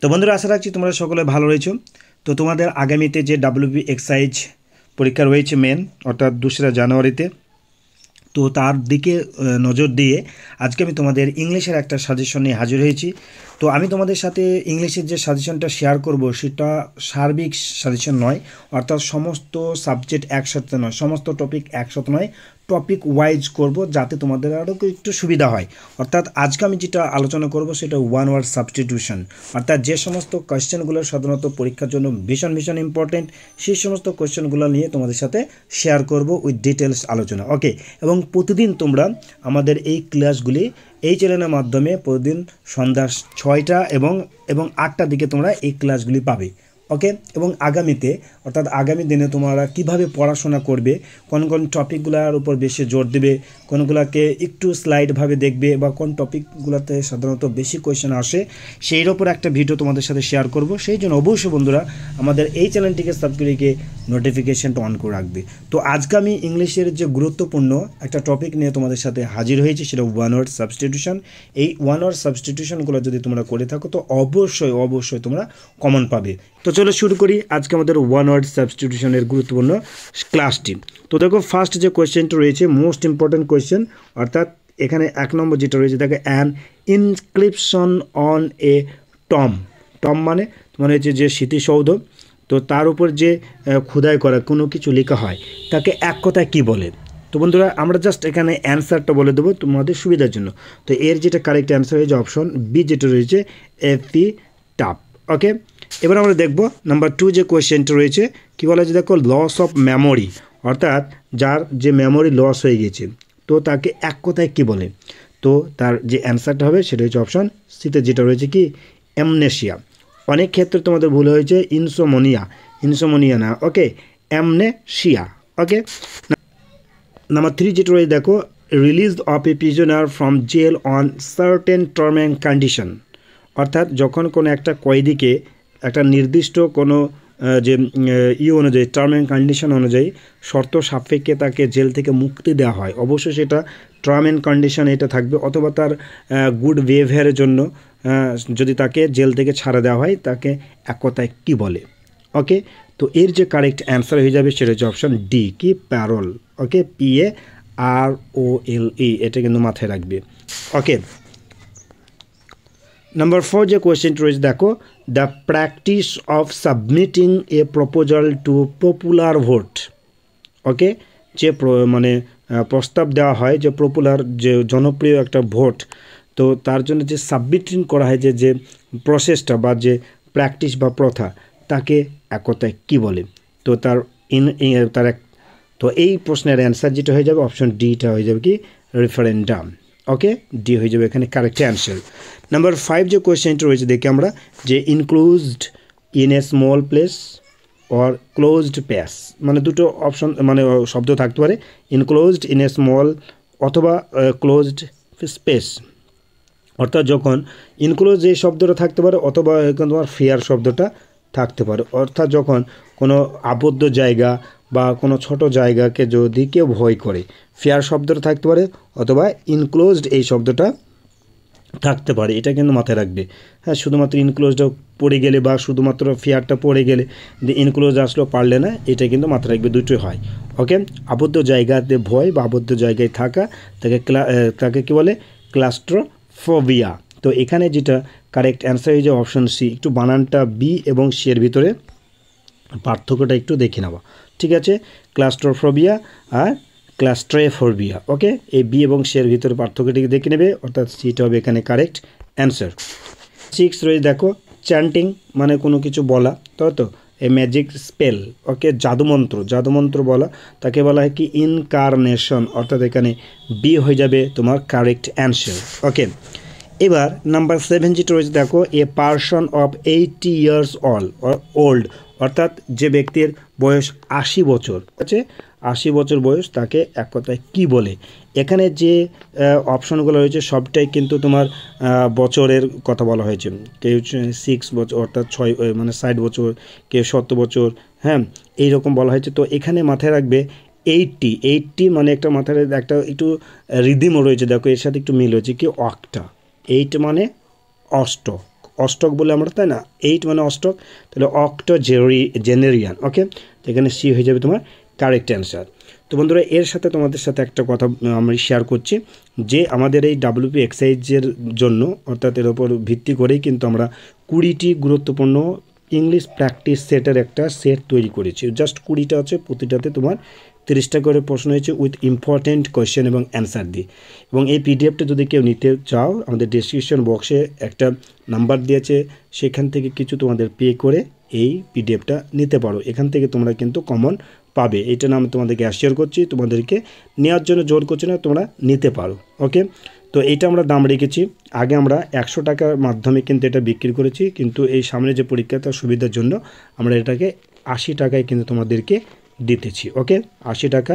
তো বন্ধুরা, আশা রাখছি তোমরা সকলে ভালো রয়েছো। তো তোমাদের আগামীতে যে ডাব্লিউবি এক্সাইজ পরীক্ষা রয়েছে মেন, অর্থাৎ 2রা জানুয়ারিতে, তো তার দিকে নজর দিয়ে আজকে আমি তোমাদের ইংলিশের একটা সাজেশন নিয়ে হাজির হয়েছি। তো আমি তোমাদের সাথে ইংলিশের যে সাজেশনটা শেয়ার করব সেটা সার্বিক সাজেশন নয়, অর্থাৎ সমস্ত সাবজেক্ট একসাথে নয়, সমস্ত টপিক একসাথে নয়, টপিক ওয়াইজ করব যাতে তোমাদের আরও একটু সুবিধা হয়। অর্থাৎ আজকে আমি যেটা আলোচনা করব সেটা ওয়ান ওয়ার্ড সাবস্টিটিউশন, অর্থাৎ যে সমস্ত কোয়েশ্চেনগুলো সাধারণত পরীক্ষার জন্য ভীষণ ভীষণ ইম্পর্টেন্ট, সেই সমস্ত কোয়েশ্চেনগুলো নিয়ে তোমাদের সাথে শেয়ার করব উইথ ডিটেলস আলোচনা। ওকে, এবং প্রতিদিন তোমরা আমাদের এই ক্লাসগুলি এই চ্যানেলের মাধ্যমে প্রতিদিন সন্ধ্যা 6টা এবং 8টার দিকে তোমরা এই ক্লাসগুলি পাবে। ওকে, এবং আগামীতে অর্থাৎ আগামী দিনে তোমরা কিভাবে পড়াশোনা করবে, কোন কোন টপিকগুলোর উপর বেশি জোর দেবে, কোনগুলোকে একটু স্লাইডভাবে দেখবে, বা কোন টপিকগুলোতে সাধারণত বেশি কোয়েশ্চেন আসে, সেই ওপর একটা ভিডিও তোমাদের সাথে শেয়ার করব। সেই জন্য অবশ্যই বন্ধুরা আমাদের এই চ্যানেলটিকে সাবস্ক্রাইব করে নোটিফিকেশনটা অন করে রাখবে। তো আজকে আমি ইংলিশের যে গুরুত্বপূর্ণ একটা টপিক নিয়ে তোমাদের সাথে হাজির হয়েছি, সেটা ওয়ান ওয়ার্ড সাবস্টিটিউশন। এই ওয়ান ওয়ার্ড সাবস্টিটিউশনগুলো যদি তোমরা করে থাকো তো অবশ্যই তোমরা কমন পাবে। তো চলো শুরু করি আজকে আমাদের ওয়ান ওয়ার্ড সাবস্টিটিউশনের গুরুত্বপূর্ণ ক্লাসটি। তো দেখো, ফার্স্ট যে কোয়েশ্চেনটা রয়েছে মোস্ট ইম্পর্ট্যান্ট কোয়েশ্চেন, অর্থাৎ এখানে 1 নম্বর যেটা রয়েছে দেখো, an inscription on a Tom. Tom মানে হচ্ছে যে স্মৃতিসৌধ, তো তার উপর যে খোদাই করা কোনো কিছু লেখা হয় তাকে এক কথায় কী বলে। তো বন্ধুরা, আমরা জাস্ট এখানে অ্যান্সারটা বলে দেবো তোমাদের সুবিধার জন্য। তো এর যেটা কারেক্ট অ্যান্সার হয়েছে অপশন বি, যেটা রয়েছে এপি টাপ। ওকে, এবার আমরা দেখব নাম্বার 2 যে কোয়েশ্চেনটা রয়েছে, কী বলা হয়েছে দেখো, লস অফ মেমোরি, অর্থাৎ যার যে মেমোরি লস হয়ে গেছে তো তাকে এক কথায় কী বলে। তো তার যে অ্যান্সারটা হবে সেটা হচ্ছে অপশন সিতে, যেটা রয়েছে কি অ্যামনেশিয়া। অনেক ক্ষেত্রে তোমাদের ভুল হয়েছে ইনসোমনিয়া না, ওকে, অ্যামনেশিয়া। ওকে, নাম্বার 3 যেটা রয়েছে দেখো, release of a prisoner from jail on certain term and condition, অর্থাৎ যখন কোনো একটা কয়েদিকে একটা নির্দিষ্ট কোনো যে অনুযায়ী টার্ম অ্যান্ড কন্ডিশন অনুযায়ী শর্ত সাপেক্ষে তাকে জেল থেকে মুক্তি দেওয়া হয়, অবশ্যই সেটা টার্ম অ্যান্ড কন্ডিশন এটা থাকবে, অথবা তার গুড বিহেভিয়ারের জন্য যদি তাকে জেল থেকে ছাড়া দেওয়া হয় তাকে এক কথায় কী বলে। ওকে, তো এর যে কারেক্ট অ্যান্সার হয়ে যাবে সেটা হচ্ছে অপশন ডি, কি প্যারোল। ওকে, PAROLE, এটা কিন্তু মাথায় রাখবে। ওকে, নাম্বার 4 যে কোয়েশ্চেনটি রয়েছে দেখো, the practice of submitting a proposal to popular vote. Okay, যে প্রস্তাব দেওয়া হয়, যে পপুলার যে জনপ্রিয় একটা ভোট, তো তার জন্য যে সাবমিটিং করা হয় যে প্রসেসটা বা যে প্র্যাকটিস বা প্রথা, তাকে এক কথায় কী বলে। তো তো এই প্রশ্নের অ্যান্সার যেটা হয়ে যাবে অপশন ডিটা হয়ে যাবে কি রেফারেন্ডাম। ওকে, ডি হয়ে যাবে এখানে কারেক্ট অ্যান্সার। নাম্বার 5 যে কোয়েশ্চেনটা রয়েছে দেখি আমরা, যে enclosed in a small place or closed pass, দুটো অপশন শব্দ থাকতে পারে, ইনক্লোজড ইন এ স্মল অথবা ক্লোজড স্পেস। অর্থাৎ যখন ইনক্লোজ এই শব্দটা থাকতে পারে অথবা তোমার ফেয়ার শব্দটা থাকতে পারে, অর্থাৎ যখন কোনো আবদ্ধ জায়গা বা কোনো ছোট জায়গাকে যদি কেউ ভয় করে, ফেয়ার শব্দটা থাকতে পারে অথবা ইনক্লোজড এই শব্দটা থাকতে পারে, এটা কিন্তু মাথায় রাখবে। হ্যাঁ, শুধুমাত্র ইনক্লোজটা পড়ে গেলে বা শুধুমাত্র ফেয়ারটা পড়ে গেলে ইনক্লোজ আসলেও পারলে না, এটা কিন্তু মাথায় রাখবে, দুটোই হয়। ওকে, আবদ্ধ জায়গাতে ভয় বা আবদ্ধ জায়গায় থাকা তাকে কী বলে, ক্লাস্ট্রোফোবিয়া। তো এখানে যেটা কারেক্ট অ্যান্সার হয়ে যায় অপশন সি। একটু বানানটা বি এবং সি এর ভিতরে পার্থক্যটা একটু দেখে নেওয়া, ঠিক আছে, ক্লাস্ট্রোফোবিয়া আর ক্লাস্ট্রেফোবিয়া। ওকে, এই বি এবং সি এর ভিতরে পার্থক্যটিকে দেখে নেবে, অর্থাৎ সিটা হবে এখানে কারেক্ট অ্যান্সার। 6 রয়েছে দেখো, চ্যান্টিং কোনো কিছু বলা, তাই তো, এ ম্যাজিক স্পেল। ওকে, জাদুমন্ত্র বলা, তাকে বলা হয় কি ইনকারনেশন, অর্থাৎ এখানে বি হয়ে যাবে তোমার কারেক্ট অ্যান্সার। ওকে, এবার নাম্বার 7 যেটা রয়েছে দেখো, a person of 80 years old, অর্থাৎ যে ব্যক্তির বয়স 80 বছর আছে, 80 বছর বয়স, তাকে এক কথায় কী বলে। এখানে যে অপশনগুলো রয়েছে সবটাই কিন্তু তোমার বছরের কথা বলা হয়েছে, কেউ 6 বছর অর্থাৎ 60 বছর, কেউ 70 বছর, হ্যাঁ, এইরকম বলা হয়েছে। তো এখানে মাথায় রাখবে 80 একটা মাথায় একটা একটু রিদিমও রয়েছে, দেখো এর সাথে একটু মিল হয়েছে কি অক্টা, 8 অষ্ট, অষ্টক বলে আমরা, তাই না? 8 মানে অষ্টক, তাহলে অক্টোজেনেরিয়ান। ওকে, তো এখানে সি হয়ে যাবে তোমার কারেক্ট অ্যান্সার। তো বন্ধুরা, এর সাথে তোমাদের সাথে একটা কথা আমি শেয়ার করছি, যে আমাদের এই ডাব্লিউপি এক্সারসাইজের জন্য, অর্থাৎ এর ওপর ভিত্তি করেই কিন্তু আমরা 20টি গুরুত্বপূর্ণ ইংলিশ প্র্যাকটিস সেটের একটা সেট তৈরি করেছি। জাস্ট 20টা আছে, প্রতিটাতে তোমার 30টা করে প্রশ্ন হয়েছে উইথ ইম্পর্টেন্ট কোয়েশ্চেন এবং অ্যান্সার দিয়ে। এবং এই পিডিএফটা যদি কেউ নিতে চাও, আমাদের ডেসক্রিপশন বক্সে একটা নাম্বার দিয়েছে, সেখান থেকে কিছু তোমাদের পে করে এই পিডিএফটা নিতে পারো। এখান থেকে তোমরা কিন্তু কমন পাবে। এটা না আমি তোমাদেরকে শেয়ার করছি, তোমাদেরকে নেওয়ার জন্য জোর করছি না, তোমরা নিতে পারো। ওকে, তো এইটা আমরা দাম রেখেছি। আগে আমরা 100 টাকার মাধ্যমে কিন্তু এটা বিক্রি করেছি, কিন্তু এই সামনে যে পরীক্ষা তার সুবিধার জন্য আমরা এটাকে 80 টাকায় কিন্তু তোমাদেরকে দিতেছি। ওকে, 80 টাকা।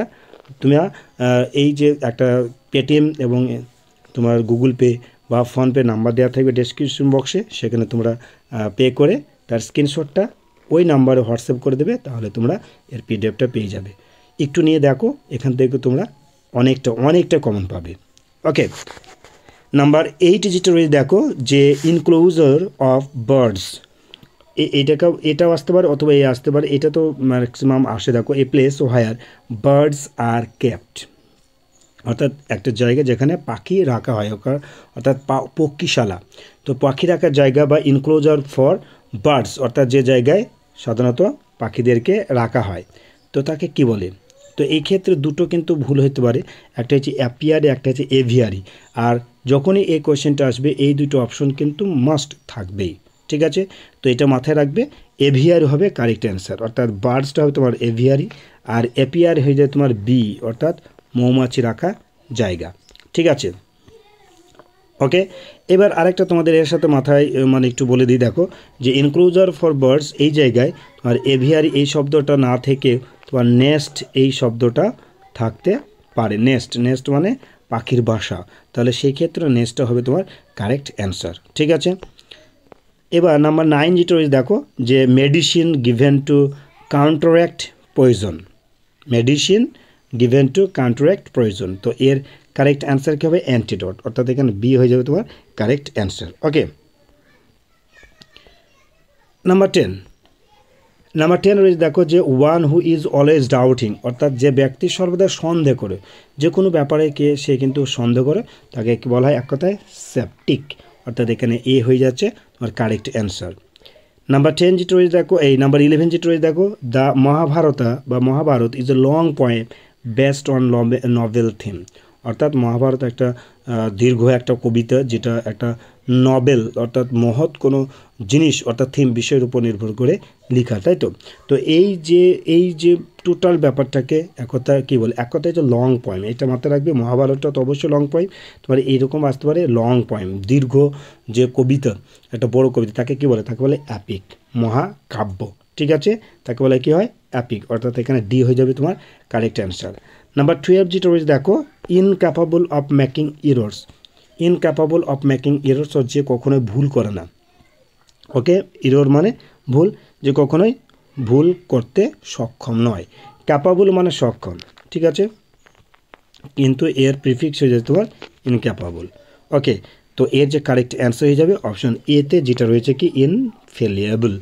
তুমি এই যে একটা পেটিএম এবং তোমার গুগল পে বা ফোনপে নাম্বার দেওয়া থাকবে ডেসক্রিপশন বক্সে, সেখানে তোমরা পে করে তার স্ক্রিনশটটা ওই নাম্বারে হোয়াটসঅ্যাপ করে দেবে, তাহলে তোমরা এর পিডিএফটা পেয়ে যাবে। একটু নিয়ে দেখো, এখান থেকে তোমরা অনেকটা কমন পাবে। ওকে, নাম্বার 8 যেটা রয়েছে দেখো, যে ইনক্লোজার অফ বার্ডস, এটাও আসতে পারে অথবা এই আসতে পারে। এটা তো ম্যাক্সিমাম আসে। দেখো, a place where birds are kept, অর্থাৎ একটা জায়গা যেখানে পাখি রাখা হয়, অর্থাৎ পক্ষীশালা। তো পাখি রাখার জায়গা বা ইনক্লোজার ফর বার্ডস, অর্থাৎ যে জায়গায় সাধারণত পাখিদেরকে রাখা হয়, তো তাকে কি বলে? তো এই ক্ষেত্রে দুটো কিন্তু ভুল হতে পারে, একটা হচ্ছে অ্যাপিয়ারি, একটা হচ্ছে এভিয়ারি। আর যখনই এই কোয়েশ্চেনটা আসবে, এই দুটো অপশন কিন্তু মাস্ট থাকবেই। ঠিক আছে, তো এটা মাথায় রাখবে। এভিয়ারি হবে কারেক্ট অ্যান্সার, অর্থাৎ বার্ডসটা হবে তোমার এভিয়ারি, আর অ্যাপিয়ারি হয়ে যায় তোমার বি, অর্থাৎ মৌমাছি রাখা জায়গা। ঠিক আছে, ওকে। এবার আরেকটা তোমাদের এর সাথে মাথায় মানে একটু বলে দিই, দেখো যে ইনক্লোজার ফর বার্ডস এই জায়গায় তোমার এভিয়ারি এই শব্দটা না থেকে তোমার নেস্ট এই শব্দটা থাকতে পারে। নেস্ট মানে পাখির বাসা, তাহলে সেই ক্ষেত্রে নেস্টটা হবে তোমার কারেক্ট অ্যান্সার। ঠিক আছে, এবার নাম্বার 9 যেটা রয়েছে দেখো, যে medicine given to counteract poison, medicine given to counteract poison. তো এর কারেক্ট অ্যান্সার কী হবে? অ্যান্টিডোট, অর্থাৎ এখানে বি হয়ে যাবে তোমার কারেক্ট অ্যান্সার। ওকে, নাম্বার 10 রয়েছে দেখো, যে one who is always doubting, অর্থাৎ যে ব্যক্তি সর্বদা সন্দেহ করে, যে কোনো ব্যাপারে সে কিন্তু সন্দেহ করে, তাকে কি বলা হয়? এক কথায় সেপটিক, অর্থাৎ এখানে এ হয়ে যাচ্ছে তোমার কারেক্ট অ্যান্সার। নাম্বার 10 যেটা রয়েছে দেখো, এই নাম্বার 11 যেটা রয়েছে দেখো, the Mahabharata is a long poem based on novel theme, অর্থাৎ মহাভারত একটা দীর্ঘ একটা কবিতা, যেটা একটা নভেল, অর্থাৎ মহৎ কোনো জিনিস অর্থাৎ থিম বিষয়ের উপর নির্ভর করে লেখা, তাই তো? তো এই যে টোটাল ব্যাপারটাকে এক কথায় কী বলে? এক কথায় হচ্ছে লং পয়েম। এটা মাথায় রাখবে, মহাভারতটা তো অবশ্যই লং পয়েম, তোমার এইরকম আসতে পারে লং পয়েম, দীর্ঘ যে কবিতা, একটা বড় কবিতা, তাকে কী বলে? তাকে বলে অ্যাপিক, মহাকাব্য। ঠিক আছে, তাকে বলে কী হয়? অ্যাপিক, অর্থাৎ এখানে ডি হয়ে যাবে তোমার কারেক্ট অ্যান্সার। নাম্বার 12 যেটা রয়েছে দেখো, incapable of making errors, incapable of making errors, যে কখনোই ভুল করে না। ওকে, এরর মানে ভুল, যে কখনোই ভুল করতে সক্ষম নয়। ক্যাপাবল মানে সক্ষম, ঠিক আছে, কিন্তু এর প্রিফিক্স হয়ে যাবে তোমার ইনক্যাপাবল। ওকে, তো এর যে কারেক্ট অ্যান্সার হয়ে যাবে অপশন এতে, যেটা রয়েছে কি ইনফেলিয়েবল।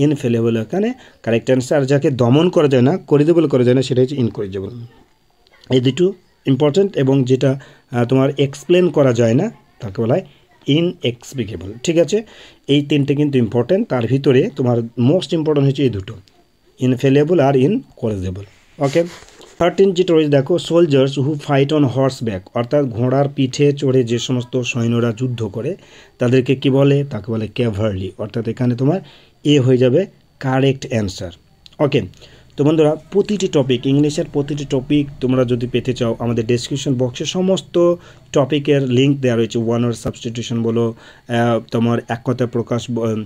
ইনফেলিয়েবল এখানে কারেক্ট অ্যান্সার। যাকে দমন করা যায় না, করিদেবল করা যায় না, সেটা হচ্ছে ইনকরিজেবল। এই দুটো ইম্পর্ট্যান্ট, এবং যেটা তোমার এক্সপ্লেন করা যায় না তাকে বলা হয় ইনএক্সপ্লিকেবল। ঠিক আছে, এই তিনটে কিন্তু ইম্পর্ট্যান্ট, তার ভিতরে তোমার মোস্ট ইম্পর্ট্যান্ট হচ্ছে এই দুটো, ইনফেলেবল আর ইনকরেজেবল। ওকে, 13 যেটা রয়েছে দেখো, soldiers who fight on horseback, অর্থাৎ ঘোড়ার পিঠে চড়ে যে সমস্ত সৈন্যরা যুদ্ধ করে তাদেরকে কি বলে? তাকে বলে ক্যাভারলি, অর্থাৎ এখানে তোমার এ হয়ে যাবে কারেক্ট অ্যান্সার। ওকে, তো বন্ধুরা, প্রতিটি টপিক, ইংলিশের প্রতিটি টপিক তোমরা যদি পেতে চাও, আমাদের ডেসক্রিপশন বক্সে সমস্ত টপিকের লিঙ্ক দেওয়া রয়েছে। ওয়ান ওয়ার্ড সাবস্টিটিউশন বলো, তোমার এক কথায় প্রকাশ, ওয়ান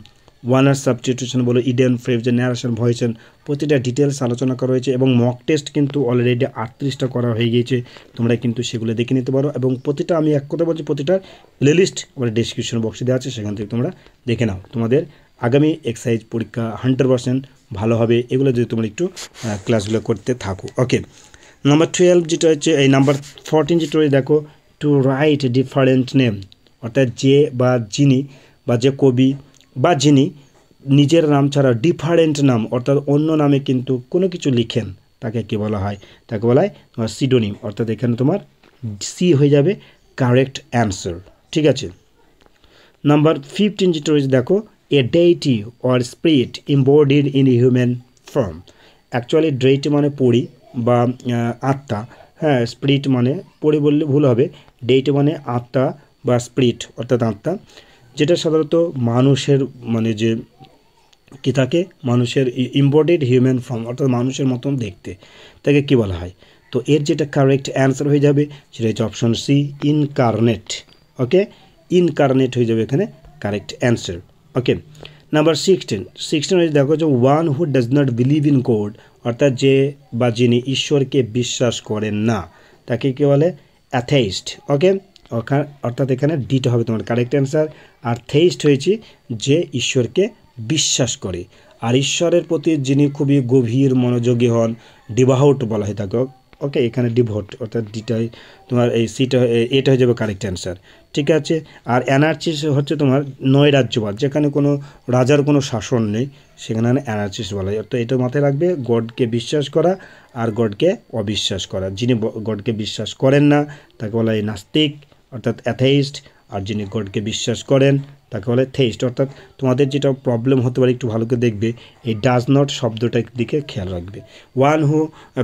ওয়ার্ড সাবস্টিটিউশন বলো, ইডেন ফ্রেজ, ন্যারেশন, ভয়েসেন, প্রতিটা ডিটেলস আলোচনা করা হয়েছে, এবং মক টেস্ট কিন্তু অলরেডি 38টা করা হয়ে গিয়েছে, তোমরা কিন্তু সেগুলো দেখে নিতে পারো। এবং প্রতিটা, আমি এক কথা বলছি, প্রতিটার প্লেলিস্ট আমাদের ডেসক্রিপশন বক্সে দেওয়া আছে, সেখান থেকে তোমরা দেখে নাও। তোমাদের আগামী এক্সারসাইজ পরীক্ষা 100% ভালো হবে, এগুলো যদি তোমরা একটু ক্লাসগুলো করতে থাকো। ওকে, নাম্বার 12 যেটা হচ্ছে, এই নাম্বার 14 যেটা রয়েছে দেখো, টু রাইট ডিফারেন্ট নেম, অর্থাৎ যে বা যিনি বা যে কবি বা যিনি নিজের নাম ছাড়া ডিফারেন্ট নাম অর্থাৎ অন্য নামে কিন্তু কোনো কিছু লিখেন তাকে কী বলা হয়? তাকে বলা হয় তোমার সিডোনিম, অর্থাৎ এখানে তোমার সি হয়ে যাবে কারেক্ট অ্যান্সার। ঠিক আছে, নাম্বার 15 যেটা রয়েছে দেখো, a deity or spirit embodied in human form. Actually deity মানে পরি বা আত্মা, হ্যাঁ, স্পিরিট মানে পরি বললে ভুল হবে, ডেইটি মানে আত্মা বা স্পিরিট অর্থাৎ আত্মা, যেটা সাধারণত মানুষের মানে যে কী থাকে, মানুষের ইম্বডিড হিউম্যান ফর্ম অর্থাৎ মানুষের মতন দেখতে, তাকে কী বলা হয়? তো এর যেটা কারেক্ট অ্যান্সার হয়ে যাবে সেটা হচ্ছে অপশন সি, ইনকার্নেট। ওকে, ইনকার্নেট হয়ে যাবে এখানে কারেক্ট অ্যান্সার। ওকে, নাম্বার 16 হচ্ছে দেখো যে one who does not believe in god, অর্থাৎ যে বা যিনি ঈশ্বরকে বিশ্বাস করেন না তাকে কী বলে? অ্যাথেইস্ট। ওকে, অর্থাৎ এখানে ডিটা হবে তোমার কারেক্ট অ্যান্সার। আর থেইস্ট হয়েছে যে ঈশ্বরকে বিশ্বাস করে, আর ঈশ্বরের প্রতি যিনি খুবই গভীর মনোযোগী হন, ডিভাউট বলা হয় তাকে। ওকে, এখানে ডিভোট অর্থাৎ ডিটাই তোমার এই সিটা, এটা হয়ে যাবে কারেক্ট অ্যান্সার। ঠিক আছে, আর অ্যানার্চিস হচ্ছে তোমার নৈরাজ্যবাদ, যেখানে কোনো রাজার কোনো শাসন নেই সেখানে অ্যানার্চিস বলা হয়। তো এটা মাথায় রাখবে, গডকে বিশ্বাস করা আর গডকে অবিশ্বাস করা। যিনি গডকে বিশ্বাস করেন না তাকে বলা হয় নাস্তিক অর্থাৎ অ্যাথেইস্ট, আর যিনি গডকে বিশ্বাস করেন তাকে বলে থেইস্ট। অর্থাৎ তোমাদের যেটা প্রবলেম হতে পারে একটু ভালো করে দেখবে, এই ডাজ নট শব্দটার দিকে খেয়াল রাখবে। One who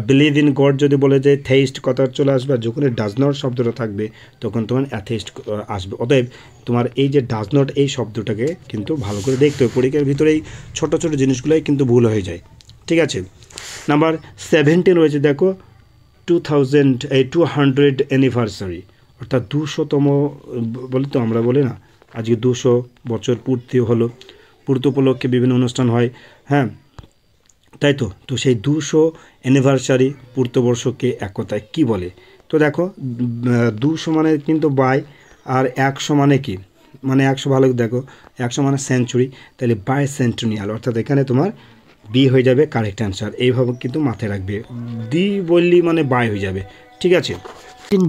believe in god যদি বলে যে থেইস্ট কথা চলে আসবে, আর যখন ডাজ নট শব্দটা থাকবে তখন তোমার অ্যাথেইস্ট আসবে। অতএব তোমার এই যে ডাজ নট এই শব্দটাকে কিন্তু ভালো করে দেখতে হবে, পরীক্ষার ভিতরে এই ছোটো ছোটো জিনিসগুলোই কিন্তু ভুল হয়ে যায়। ঠিক আছে, নাম্বার 17 রয়েছে দেখো, 200 অ্যানিভার্সারি, অর্থাৎ 200তম বলে তো আমরা বলি না, আজকে 200 বছর পূর্তি হলো, পূর্তি উপলক্ষে বিভিন্ন অনুষ্ঠান হয়, হ্যাঁ তাই তো। তো সেই 200 অ্যানিভার্সারি পূর্তবর্ষকে এক কথায় কী বলে? তো দেখো 200 মানে কিন্তু বাই, আর 100 মানে কি, মানে 100 ভালো দেখো, 100 মানে সেঞ্চুরি, তাহলে বাই সেন্টুনিয়াল, অর্থাৎ এখানে তোমার বি হয়ে যাবে কারেক্ট অ্যান্সার। এইভাবে কিন্তু মাথায় রাখবে, দি বললি মানে বাই হয়ে যাবে। ঠিক আছে,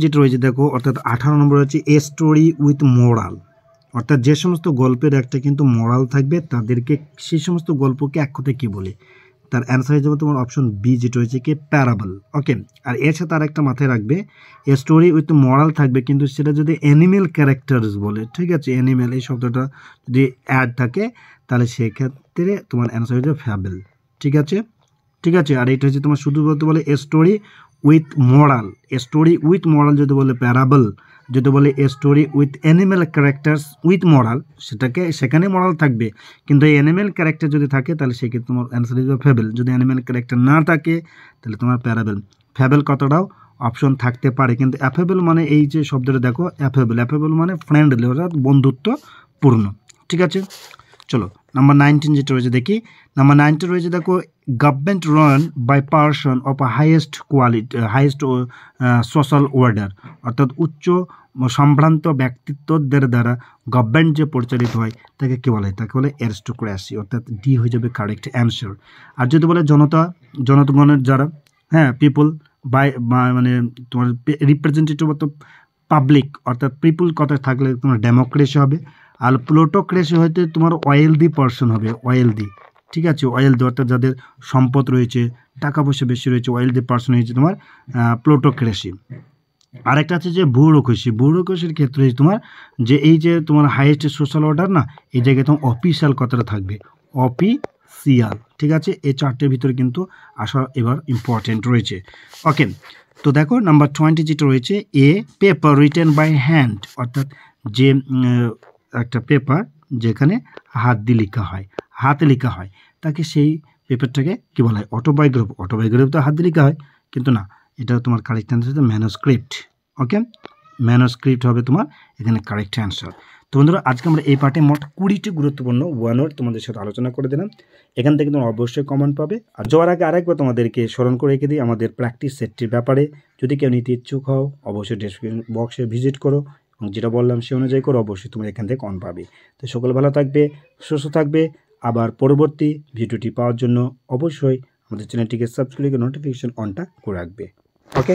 যেটা রয়েছে দেখো, অর্থাৎ 18 নম্বর হচ্ছে এ স্টোরি উইথ মোরাল, অর্থাৎ যে সমস্ত গল্পের একটা কিন্তু মোরাল থাকবে তাদেরকে, সেই সমস্ত গল্পকে এক কথায় কী বলে? তার অ্যান্সার হয়ে যাবে তোমার অপশন বি, যেটা হয়েছে কি প্যারাবল। ওকে, আর এর সাথে আর একটা মাথায় রাখবে, এ স্টোরি উইথ মোরাল থাকবে, কিন্তু সেটা যদি অ্যানিমেল ক্যারেক্টার্স বলে, ঠিক আছে, অ্যানিমেল এই শব্দটা যদি অ্যাড থাকে তাহলে সেক্ষেত্রে তোমার অ্যান্সার হয়ে যাবে ফ্যাবেল। ঠিক আছে, ঠিক আছে, আর এটা হচ্ছে তোমার শুধু বলতে বলে a story with moral, a story with moral যদি বলে প্যারাবল, যদি বলে a story with animal characters with moral, সেটাকে সেখানে মোরাল থাকবে, কিন্তু এই অ্যানিমেল ক্যারেক্টার যদি থাকে তাহলে সেক্ষেত্রে তোমার অ্যান্সার হয়ে যাবে ফ্যাবেল। যদি অ্যানিমেল ক্যারেক্টার না থাকে তাহলে তোমার প্যারাবেল। ফ্যাবেল কথাটাও অপশন থাকতে পারে, কিন্তু অ্যাফেবল মানে এই যে শব্দটা দেখো, অ্যাফেবল, অ্যাফেবল মানে ফ্রেন্ডলি অর্থাৎ বন্ধুত্বপূর্ণ। ঠিক আছে, চলো নাম্বার 19 যেটা রয়েছে দেখি, নাম্বার 19 রয়েছে দেখো, government run by person of highest quality, highest social order, অর্থাৎ উচ্চ সম্ভ্রান্ত ব্যক্তিত্বদের দ্বারা গভর্নমেন্ট যে পরিচালিত হয় তাকে কী বলা হয়? তাকে বলে অ্যারিস্টোক্রেসি, অর্থাৎ ডি হয়ে যাবে কারেক্ট অ্যান্সার। আর যদি বলে জনগণের যারা, হ্যাঁ, পিপল বাই মানে তোমার রিপ্রেজেন্টেটিভ অর্থাৎ পাবলিক, অর্থাৎ পিপল কথা থাকলে তোমার ডেমোক্রেসি হবে। আর প্লুটোক্রেসি হয়তো তোমার ওয়েলদি পারসন হবে, ওয়েলদি। ঠিক আছে, ওয়েলদি অর্থাৎ যাদের সম্পদ রয়েছে, টাকা পয়সা বেশি রয়েছে, ওয়েলদি পারসন হয়েছে তোমার প্লুটোক্রেসি। আরেকটা আছে যে ব্যুরোক্রেসির ক্ষেত্রে তোমার যে এই যে তোমার হাইয়েস্ট সোশ্যাল অর্ডার না, এই জায়গায় তোমার অফিসিয়াল কথাটা থাকবে, অফিসিয়াল। ঠিক আছে, এই চারটের ভিতরে কিন্তু আসা এবার ইম্পর্টেন্ট রয়েছে। ওকে, তো দেখো নাম্বার 20 যেটা রয়েছে, a paper written by hand, অর্থাৎ যে একটা পেপার যেখানে হাত দিয়ে লেখা হয়, হাতে লেখা হয়, তাকে সেই পেপারটাকে কী বলা হয়? অটোবায়োগ্রাফি। অটোবায়োগ্রাফি তো হাত দিয়ে লেখা হয়, কিন্তু না, এটা তোমার কারেক্ট অ্যান্সার হচ্ছে ম্যানোস্ক্রিপ্ট। ওকে, ম্যানোস্ক্রিপ্ট হবে তোমার এখানে কারেক্ট অ্যান্সার। তো বন্ধুরা, আজকে আমরা এই পার্টে মোট 20টি গুরুত্বপূর্ণ ওয়ান ওয়ার্ড তোমাদের সাথে আলোচনা করে দিলাম। এখান থেকে তোমরা অবশ্যই কমেন্ট পাবে। আর যাওয়ার আগে আরেকবার তোমাদেরকে স্মরণ করে রেখে দিই আমাদের প্র্যাকটিস সেটটির ব্যাপারে। যদি কেউ নিতে ইচ্ছুক হও অবশ্যই ডেসক্রিপশন বক্সে ভিজিট করো, এবং যেটা বললাম সে অনুযায়ী করো, অবশ্যই তোমরা এখান থেকে অন পাবে। তো সকলে ভালো থাকবে, সুস্থ থাকবে। আবার পরবর্তী ভিডিওটি পাওয়ার জন্য অবশ্যই আমাদের চ্যানেলটিকে সাবস্ক্রাইব করে নোটিফিকেশন অনটা করে রাখবে। ওকে।